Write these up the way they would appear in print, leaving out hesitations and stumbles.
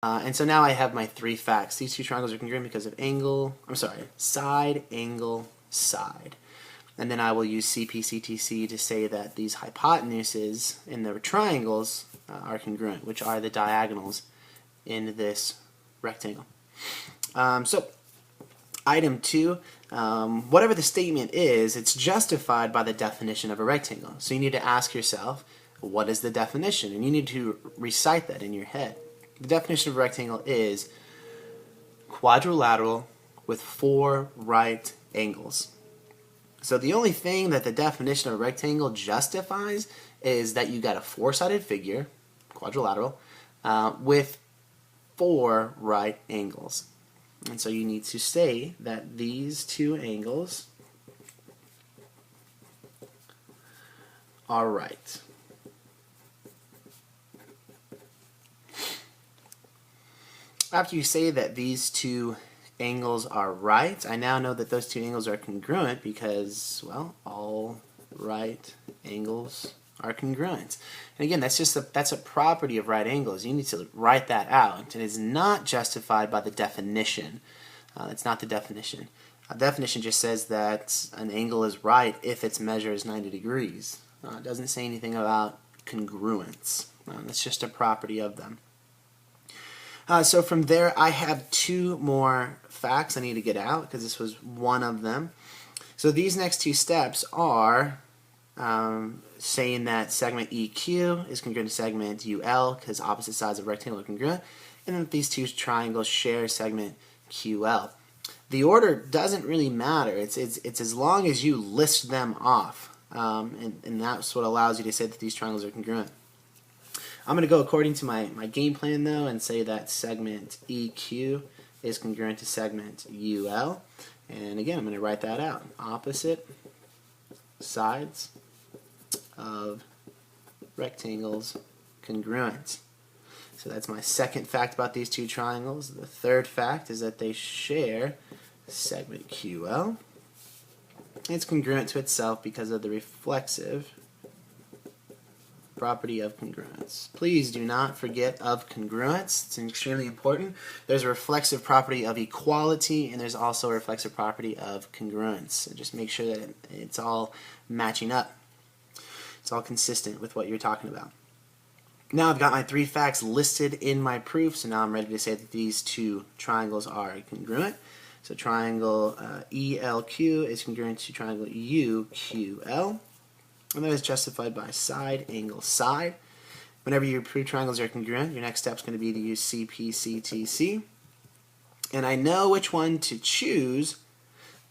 And so now I have my three facts. These two triangles are congruent because of side, angle, side. And then I will use CP/CTC to say that these hypotenuses in the triangles are congruent, which are the diagonals in this rectangle. So item 2, whatever the statement is, it's justified by the definition of a rectangle. So you need to ask yourself, what is the definition? And you need to recite that in your head. The definition of a rectangle is quadrilateral with 4 right angles. So the only thing that the definition of a rectangle justifies is that you got a 4-sided figure, quadrilateral, with 4 right angles. And so you need to say that these two angles are right. After you say that these two angles are right, I now know that those two angles are congruent because, well, all right angles are congruent. And again, that's a property of right angles. You need to write that out. And it's not justified by the definition. It's not the definition. The definition just says that an angle is right if its measure is 90 degrees. It doesn't say anything about congruence. It's just a property of them. So from there, I have 2 more facts I need to get out because this was one of them. So these next 2 steps are saying that segment EQ is congruent to segment UL because opposite sides of a rectangle are congruent, and then these 2 triangles share segment QL. The order doesn't really matter. It's as long as you list them off, and that's what allows you to say that these triangles are congruent. I'm going to go according to my game plan, though, and say that segment EQ is congruent to segment UL. And again, I'm going to write that out. Opposite sides of rectangles congruent. So that's my second fact about these 2 triangles. The third fact is that they share segment QL. It's congruent to itself because of the reflexive property of congruence. Please do not forget of congruence. It's extremely important. There's a reflexive property of equality, and there's also a reflexive property of congruence. So just make sure that it's all matching up. It's all consistent with what you're talking about. Now I've got my 3 facts listed in my proof, so now I'm ready to say that these 2 triangles are congruent. So triangle ELQ is congruent to triangle UQL. And that is justified by side, angle, side. Whenever you prove triangles are congruent, your next step is going to be to use CP/CTC. And I know which one to choose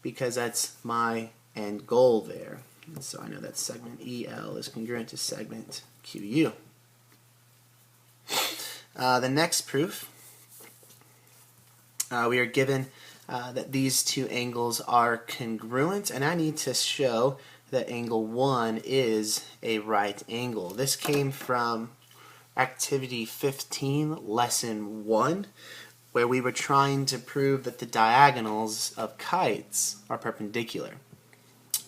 because that's my end goal there. And so I know that segment EL is congruent to segment QU. The next proof, we are given that these 2 angles are congruent, and I need to show that angle 1 is a right angle. This came from activity 15, lesson 1, where we were trying to prove that the diagonals of kites are perpendicular,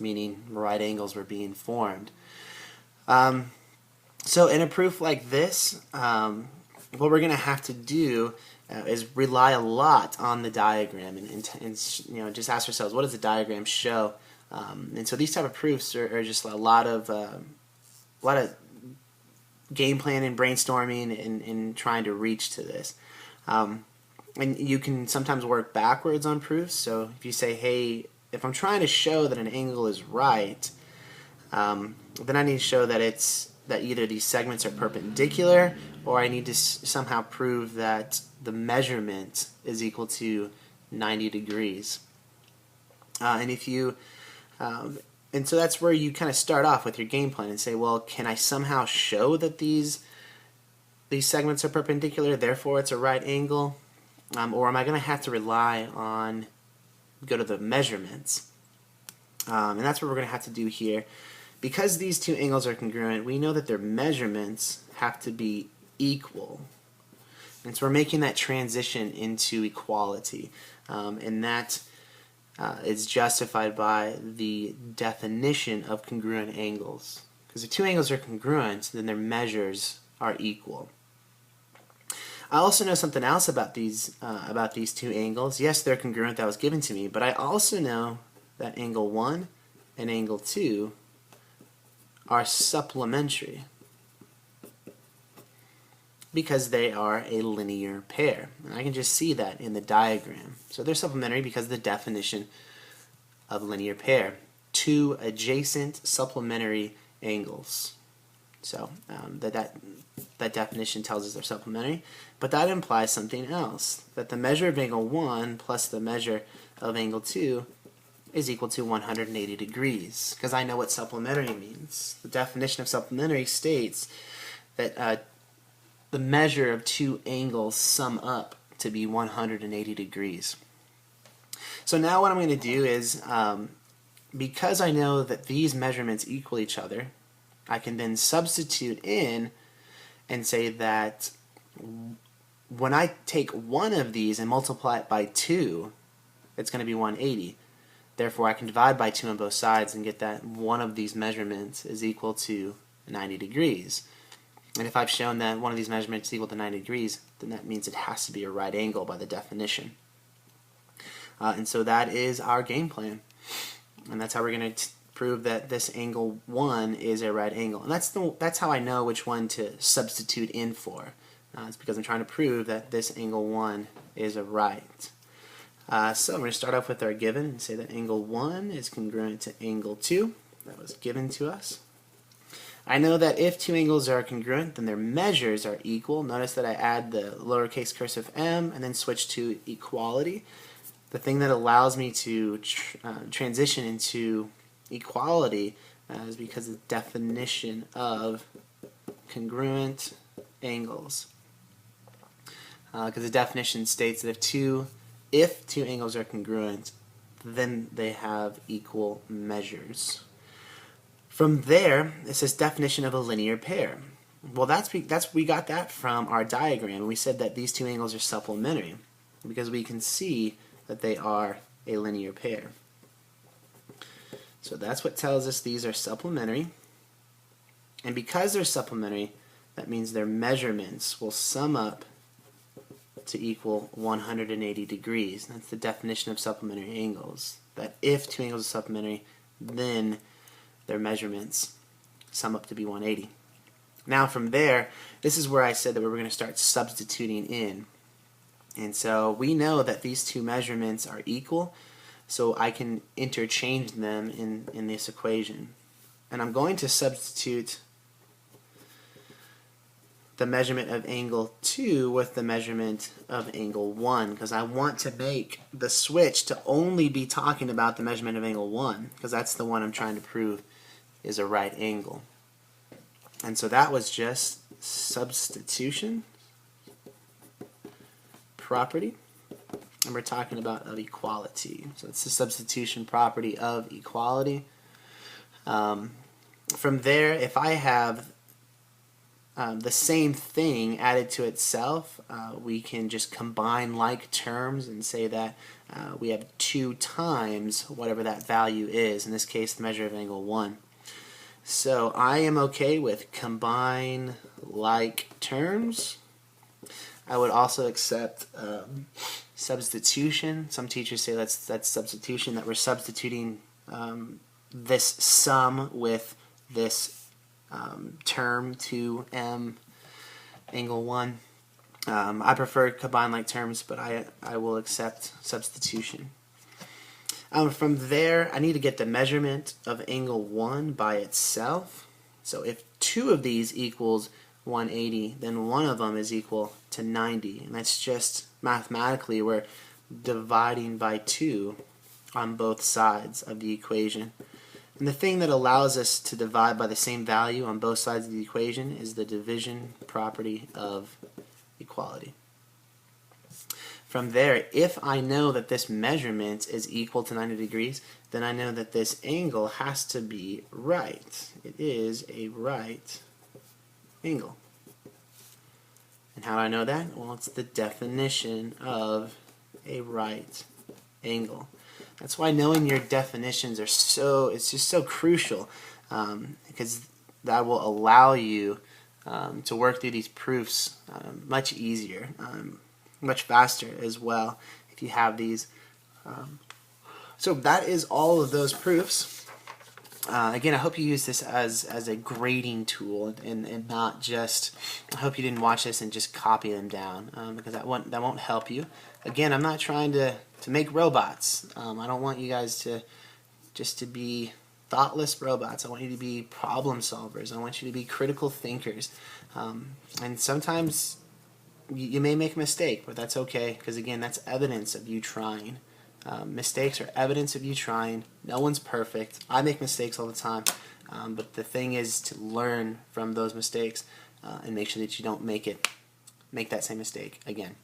meaning right angles were being formed. So in a proof like this, what we're going to have to do is rely a lot on the diagram and just ask ourselves, what does the diagram show? And so these type of proofs are just a lot of game planning, brainstorming, and trying to reach to this. And you can sometimes work backwards on proofs. So if you say, hey, if I'm trying to show that an angle is right, then I need to show that either these segments are perpendicular, or I need to somehow prove that the measurement is equal to 90 degrees. And so that's where you kind of start off with your game plan and say, well, can I somehow show that these segments are perpendicular, therefore it's a right angle? Or am I going to have to go to the measurements? And that's what we're going to have to do here. Because these 2 angles are congruent, we know that their measurements have to be equal. And so we're making that transition into equality. And that is justified by the definition of congruent angles. Because if 2 angles are congruent, then their measures are equal. I also know something else about these two angles. Yes, they're congruent, that was given to me, but I also know that angle 1 and angle 2 are supplementary because they are a linear pair. And I can just see that in the diagram. So they're supplementary because of the definition of linear pair. Two adjacent supplementary angles. So that definition tells us they're supplementary, but that implies something else, that the measure of angle 1 plus the measure of angle 2 is equal to 180 degrees, because I know what supplementary means. The definition of supplementary states that the measure of two angles sum up to be 180 degrees. So now what I'm going to do is, because I know that these measurements equal each other, I can then substitute in and say that when I take one of these and multiply it by 2, it's going to be 180. Therefore, I can divide by 2 on both sides and get that one of these measurements is equal to 90 degrees. And if I've shown that one of these measurements is equal to 90 degrees, then that means it has to be a right angle by the definition. And so that is our game plan. And that's how we're going to prove that this angle 1 is a right angle. And that's how I know which one to substitute in for. It's because I'm trying to prove that this angle 1 is a right. So I'm going to start off with our given and say that angle 1 is congruent to angle 2. That was given to us. I know that if two angles are congruent, then their measures are equal. Notice that I add the lowercase cursive m and then switch to equality. The thing that allows me to transition into equality is because of the definition of congruent angles. Because the definition states that if two angles are congruent, then they have equal measures. From there, it says definition of a linear pair. Well, we got that from our diagram. We said that these two angles are supplementary because we can see that they are a linear pair. So that's what tells us these are supplementary. And because they're supplementary, that means their measurements will sum up to equal 180 degrees. That's the definition of supplementary angles. That if two angles are supplementary, then their measurements sum up to be 180. Now from there, this is where I said that we were going to start substituting in. And so we know that these two measurements are equal, so I can interchange them in this equation. And I'm going to substitute the measurement of angle 2 with the measurement of angle 1, because I want to make the switch to only be talking about the measurement of angle 1, because that's the one I'm trying to prove is a right angle. And so that was just substitution property, and we're talking about of equality. So it's the substitution property of equality. From there, if I have the same thing added to itself, we can just combine like terms and say that we have 2 times whatever that value is, in this case the measure of angle 1. So I am okay with combine like terms. I would also accept substitution. Some teachers say that's substitution, that we're substituting this sum with this term 2m angle 1. I prefer combine like terms, but I will accept substitution. From there, I need to get the measurement of angle 1 by itself. So if 2 of these equals 180, then one of them is equal to 90. And that's just mathematically, we're dividing by 2 on both sides of the equation. And the thing that allows us to divide by the same value on both sides of the equation is the division property of equality. From there, if I know that this measurement is equal to 90 degrees, then I know that this angle has to be right. It is a right angle. And how do I know that? Well, it's the definition of a right angle. That's why knowing your definitions it's just so crucial, because that will allow you to work through these proofs much easier, much faster as well if you have these. So that is all of those proofs. Again, I hope you use this as a grading tool and not just, I hope you didn't watch this and just copy them down, because that won't help you. Again, I'm not trying to make robots. I don't want you guys to be thoughtless robots. I want you to be problem solvers. I want you to be critical thinkers. And sometimes you may make a mistake, but that's okay, because again, that's evidence of you trying. Mistakes are evidence of you trying. No one's perfect. I make mistakes all the time, but the thing is to learn from those mistakes and make sure that you don't make that same mistake again.